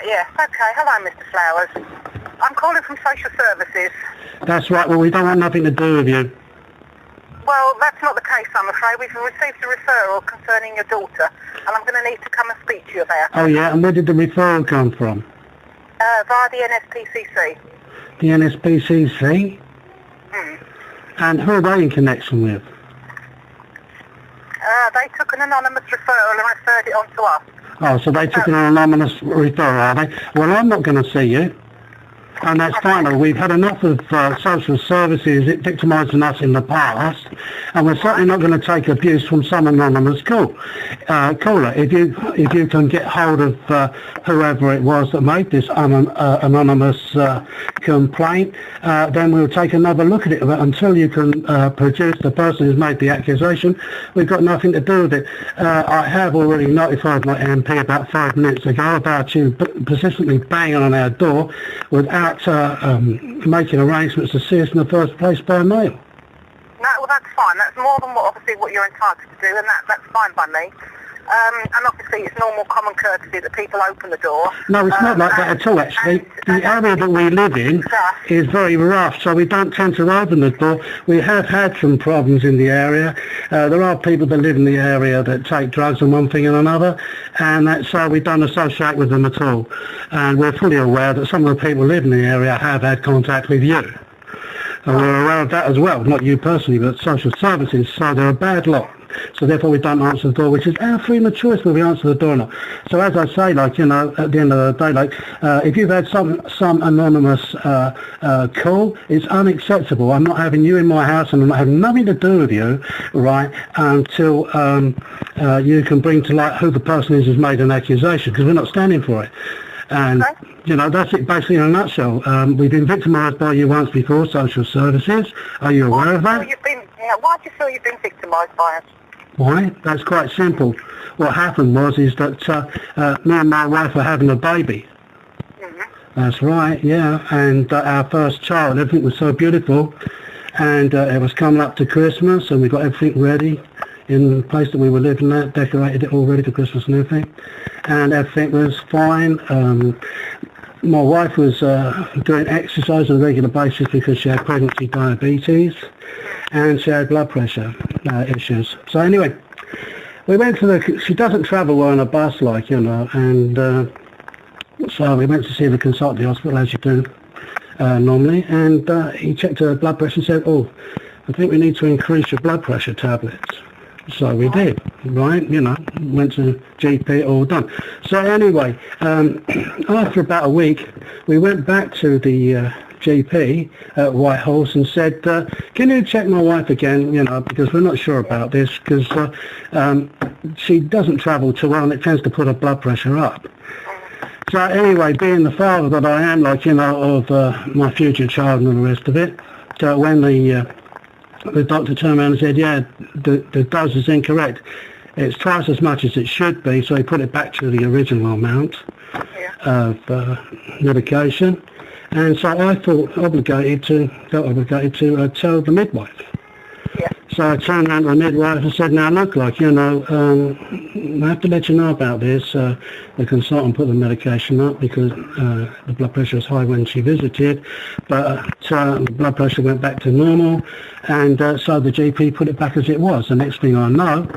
yes, okay. Hello, Mr. Flowers. I'm calling from social services. That's right, well, we don't want nothing to do with you. Well, that's not the case, I'm afraid. We've received a referral concerning your daughter, and I'm going to need to come and speak to you about it. Oh, yeah, and where did the referral come from? Via the NSPCC. The NSPCC? And who are they in connection with? They took an anonymous referral and referred it on to us. Oh, so they took an anonymous referral, are they? Well, I'm not going to see you. And that's final. We've had enough of social services victimising us in the past, and we're certainly not going to take abuse from some anonymous caller. If you can get hold of whoever it was that made this anonymous complaint, then we'll take another look at it. But until you can produce the person who's made the accusation, we've got nothing to do with it. I have already notified my MP about 5 minutes ago about you persistently banging on our door without making arrangements to see us in the first place by mail. No, well, that's fine. That's more than what you're entitled to do, and that's fine by me. And obviously it's normal common courtesy that people open the door. No, it's not like that at all, actually. The area that we live in is very rough, so we don't tend to open the door. We have had some problems in the area. There are people that live in the area that take drugs and one thing and another, and that's we don't associate with them at all. And we're fully aware that some of the people who live in the area have had contact with you. And we're aware of that as well, not you personally, but social services, so they're a bad lot. So therefore we don't answer the door, which is our freedom of choice whether we answer the door or not. So as I say, at the end of the day, if you've had some anonymous call, it's unacceptable. I'm not having you in my house, and I'm not having nothing to do with you, right, until you can bring to light who the person is who's made an accusation, because we're not standing for it. And, that's it basically in a nutshell. We've been victimised by you once before, social services. Are you aware of that? Why do you feel you've been victimised by us? Why? That's quite simple. What happened is that me and my wife were having a baby. That's right, yeah. And our first child, everything was so beautiful. And it was coming up to Christmas, and we got everything ready in the place that we were living at, decorated it all ready for Christmas and everything. And everything was fine. My wife was doing exercise on a regular basis because she had pregnancy diabetes and she had blood pressure issues. So anyway, we went to she doesn't travel well on a bus and so we went to see the consultant at the hospital as you do normally, and he checked her blood pressure and said, oh, I think we need to increase your blood pressure tablets. So we did, right, went to GP, all done. So anyway, after about a week, we went back to the GP at Whitehorse and said, can you check my wife again, because we're not sure about this, because she doesn't travel too well and it tends to put her blood pressure up. So anyway, being the father that I am, of my future child and the rest of it, so when the doctor turned around and said, yeah, the dose is incorrect. It's twice as much as it should be, so he put it back to the original amount of medication. And so I felt obligated to tell the midwife. So I turned around to the midwife and said, now look, I have to let you know about this. The consultant put the medication up because the blood pressure was high when she visited, but the blood pressure went back to normal, and so the GP put it back as it was. The next thing I know,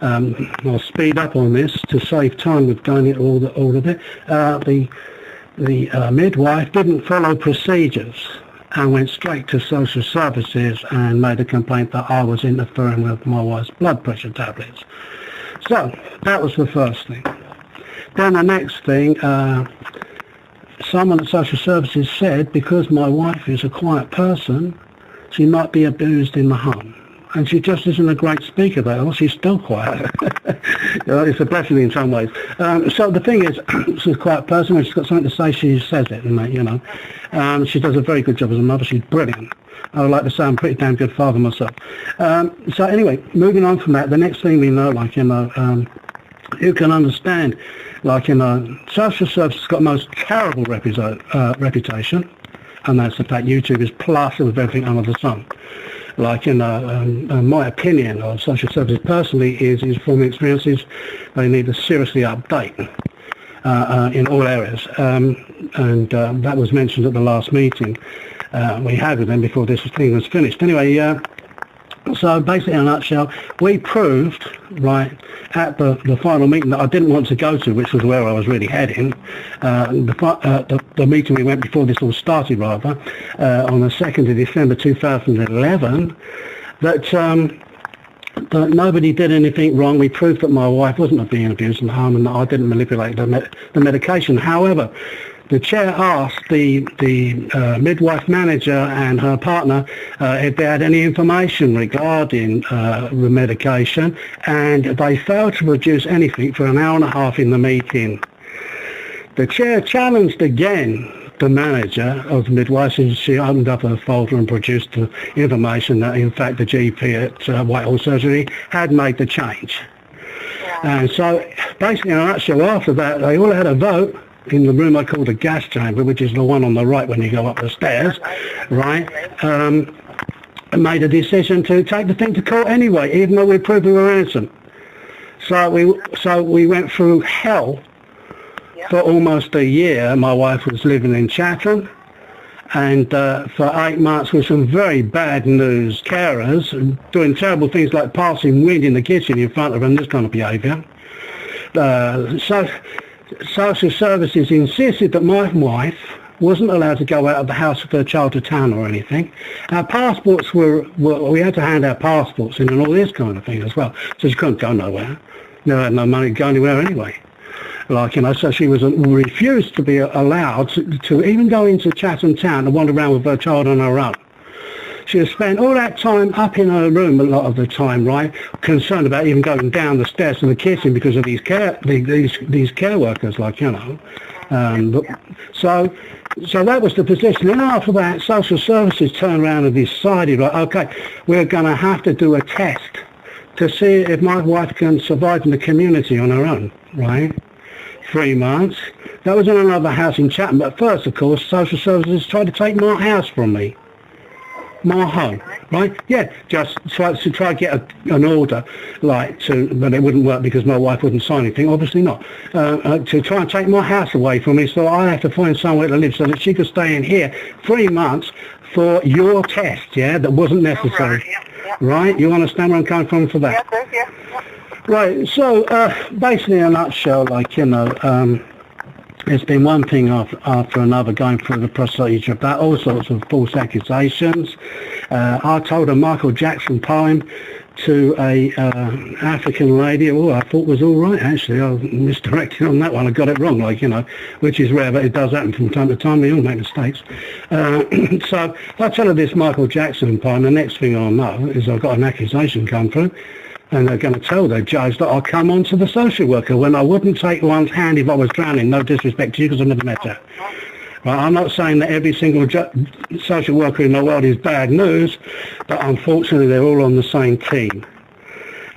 I'll speed up on this to save time with going into all of it. The midwife didn't follow procedures and went straight to social services and made a complaint that I was interfering with my wife's blood pressure tablets. So that was the first thing. Then the next thing, someone at social services said because my wife is a quiet person, she might be abused in the home. And she just isn't a great speaker, though. She's still quiet. It's a blessing in some ways. So the thing is, she's a quiet person. When she's got something to say, she says it. She does a very good job as a mother. She's brilliant. I would like to say I'm a pretty damn good father myself. So anyway, moving on from that, the next thing we know, you can understand, social services has got the most terrible reputation, and that's the fact YouTube is plastered with everything under the sun. My opinion of social services personally is from experiences they need to seriously update. in all areas, and that was mentioned at the last meeting we had with them before this thing was finished. Anyway, so basically in a nutshell, we proved, right, at the final meeting that I didn't want to go to, which was where I was really heading, the meeting we went before this all started, rather, on the 2nd of December 2011, that nobody did anything wrong. We proved that my wife wasn't being abused and harmed and that I didn't manipulate the medication. However, the chair asked the midwife manager and her partner if they had any information regarding the medication, and they failed to produce anything for an hour and a half in the meeting. The chair challenged again the manager of the midwife, and she opened up her folder and produced the information that in fact the GP at Whitehall Surgery had made the change. Yeah. And so basically in a nutshell, after that they all had a vote in the room I call the gas chamber, which is the one on the right when you go up the stairs, right, made a decision to take the thing to court anyway, even though we proved we were innocent. So we went through hell for almost a year. My wife was living in Chatham, and for 8 months with some very bad news carers, doing terrible things like passing wind in the kitchen in front of her and this kind of behaviour. So social services insisted that my wife wasn't allowed to go out of the house with her child to town or anything. Our passports we had to hand our passports in and all this kind of thing as well. So she couldn't go nowhere. Never had no money to go anywhere anyway. So she was refused to be allowed to even go into Chatham town and wander around with her child on her own. She had spent all that time up in her room a lot of the time, right, concerned about even going down the stairs to the kitchen because of these care workers, So that was the position. And after that, social services turned around and decided, right, okay, we're going to have to do a test to see if my wife can survive in the community on her own, right? 3 months. That was in another house in Chatham. But first, of course, social services tried to take my house from me. My home, right? Yeah, just to try to get an order, but it wouldn't work because my wife wouldn't sign anything, obviously not, to try and take my house away from me, so I have to find somewhere to live so that she could stay in here 3 months for your test, yeah, that wasn't necessary, right? You understand where I'm coming from for that? Yeah. Right, so basically in a nutshell, it's been one thing after another going through the procedure about all sorts of false accusations. I told a Michael Jackson poem to a African lady, I thought was all right actually. I was misdirected on that one. I got it wrong, which is rare, but it does happen from time to time. We all make mistakes. So I tell her this Michael Jackson poem. The next thing I'll know is I've got an accusation come through. And they're going to tell the judge that I'll come on to the social worker when I wouldn't take one's hand if I was drowning. No disrespect to you because I've never met her. Right, I'm not saying that every single social worker in the world is bad news, but unfortunately they're all on the same team.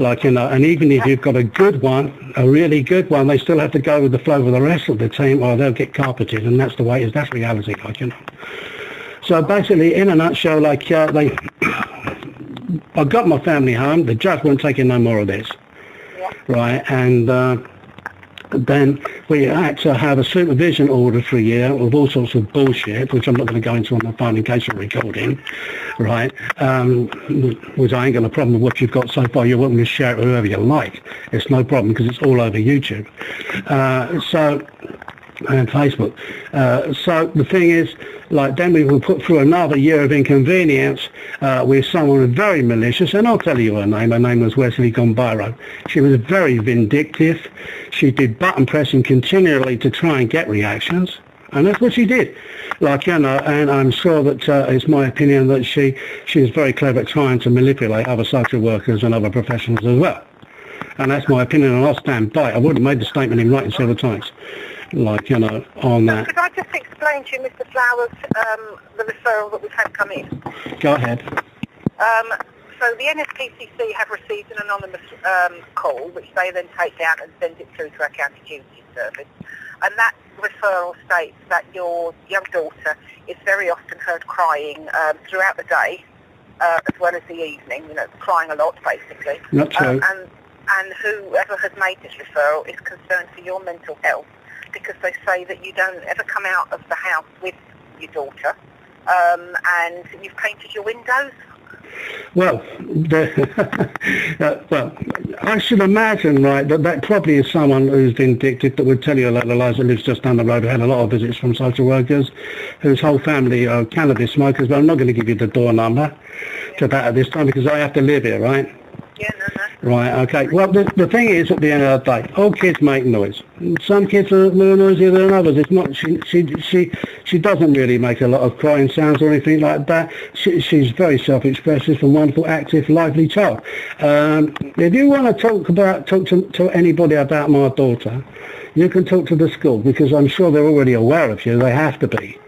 And even if you've got a good one, a really good one, they still have to go with the flow of the rest of the team or they'll get carpeted, and that's the way it is. That's reality, So basically, in a nutshell, I got my family home. The judge wasn't taking no more of this, right? And then we had to have a supervision order for a year with all sorts of bullshit, which I'm not going to go into on the phone in case of recording, right? Which I ain't got a problem with what you've got so far. You're welcome to share it with whoever you like. It's no problem because it's all over YouTube. And Facebook. So the thing is, then we were put through another year of inconvenience with someone very malicious, and I'll tell you her name. Her name was Wesley Gombiro. She was very vindictive. She did button pressing continually to try and get reactions, and that's what she did. And I'm sure that it's my opinion that she is very clever at trying to manipulate other social workers and other professionals as well. And that's my opinion, and I'll stand by it. I would have made the statement in writing several times. On that. Could I just explain to you, Mr. Flowers, the referral that we've had come in? Go ahead. So the NSPCC have received an anonymous call, which they then take down and send it through to our county duty service. And that referral states that your young daughter is very often heard crying throughout the day, as well as the evening, crying a lot, basically. Not true. And whoever has made this referral is concerned for your mental health. because they say that you don't ever come out of the house with your daughter, and you've painted your windows. Well, well, I should imagine, right, that probably is someone who's vindictive that would tell you a lot of lies, that lives just down the road, who had a lot of visits from social workers, whose whole family are cannabis smokers, but I'm not going to give you the door number to that at this time because I have to live here, right? Yeah, no. Right, okay. Well, the thing is, at the end of the day, all kids make noise. Some kids are more noisier than others. It's not. She doesn't really make a lot of crying sounds or anything like that. She's very self-expressive and wonderful, active, lively child. If you want to talk to anybody about my daughter, you can talk to the school because I'm sure they're already aware of you. They have to be.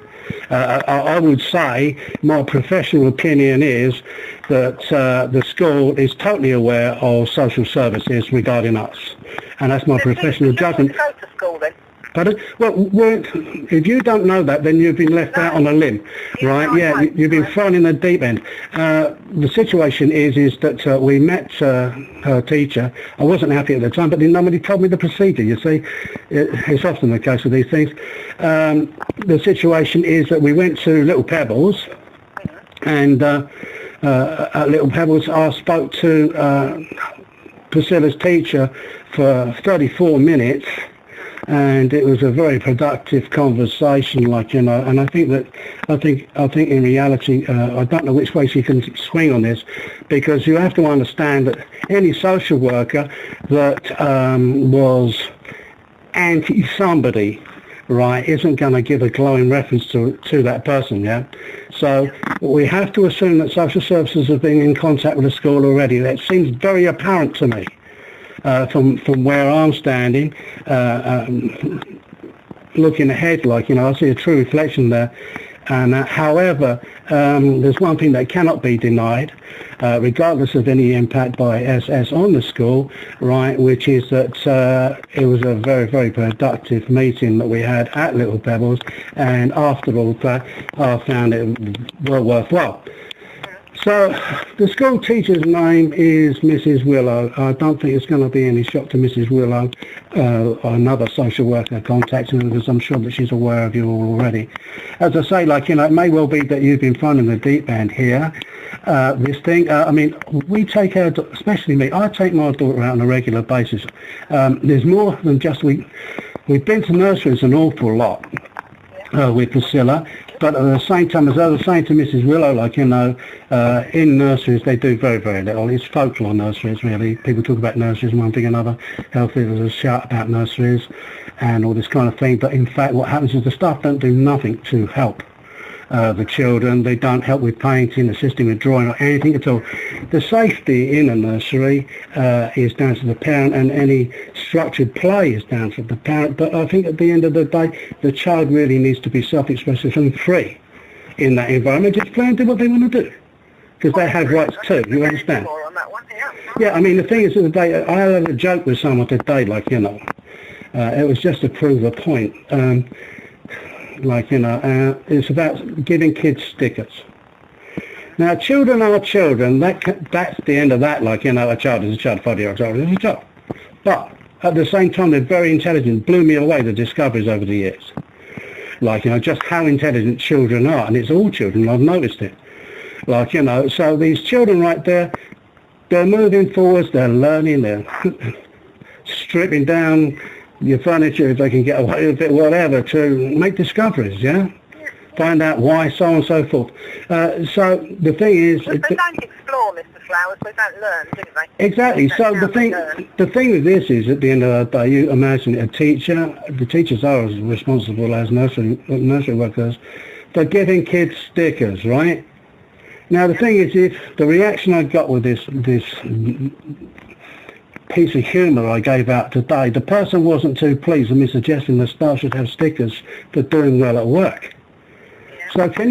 I would say my professional opinion is that the school is totally aware of social services regarding us, and that's my professional judgment. Go to school then. Pardon? Well, if you don't know that, then you've been left out on a limb, right? Yeah, you've been thrown in the deep end. The situation is that we met her teacher. I wasn't happy at the time, but then nobody told me the procedure, you see. It's often the case with these things. The situation is that we went to Little Pebbles, and at Little Pebbles I spoke to Priscilla's teacher for 34 minutes, and it was a very productive conversation, like, you know, and I think in reality, I don't know which way she can swing on this, because you have to understand that any social worker that was anti-somebody, right, isn't going to give a glowing reference to that person, yeah? So we have to assume that social services have been in contact with the school already. That seems very apparent to me. From where I'm standing, looking ahead, like, you know, I see a true reflection there. And however, there's one thing that cannot be denied, regardless of any impact by SS on the school, right, which is that it was a very, very productive meeting that we had at Little Pebbles, and after all that, I found it well worthwhile. So the school teacher's name is Mrs. Willow. I don't think it's going to be any shock to Mrs. Willow or another social worker contacting her, because I'm sure that she's aware of you all already. As I say, like, you know, it may well be that you've been thrown in the deep end here. This thing, I mean, we take our, especially me, I take my daughter out on a regular basis. There's more than just, we've been to nurseries an awful lot with Priscilla. But at the same time, as I was saying to Mrs. Willow, like, you know, in nurseries they do very, very little. It's folklore nurseries, really. People talk about nurseries, one thing or another. Health leaders shout about nurseries and all this kind of thing. But in fact, what happens is the staff don't do nothing to help the children. They don't help with painting, assisting with drawing, or anything at all. The safety in a nursery is down to the parent, and any structured play is down to the parent. But I think at the end of the day, the child really needs to be self-expressive and free in that environment. Just play and do what they want to do, because they have rights too, you understand? Yeah, I mean, the thing is, today, I had a joke with someone today, like, you know, it was just to prove a point. Like, you know, it's about giving kids stickers. Now, children are children. That's the end of that. Like, you know, a child is a child, 5-year-old child is a child. But at the same time, they're very intelligent. Blew me away, the discoveries over the years. Like, you know, just how intelligent children are. And it's all children, I've noticed it. Like, you know, so these children right there, they're moving forwards, they're learning, they're stripping down your furniture if they can get away with it, whatever, to make discoveries, yeah? Find out why, so on and so forth. So the thing is... But they don't explore, Mr. Flowers, they don't learn, do they? Exactly. So the thing with this is, at the end of the day, you imagine a teacher, the teachers are as responsible as nursery workers, for giving kids stickers, right? Now the thing is, if the reaction I got with this piece of humour I gave out today, the person wasn't too pleased with me suggesting the staff should have stickers for doing well at work. So can you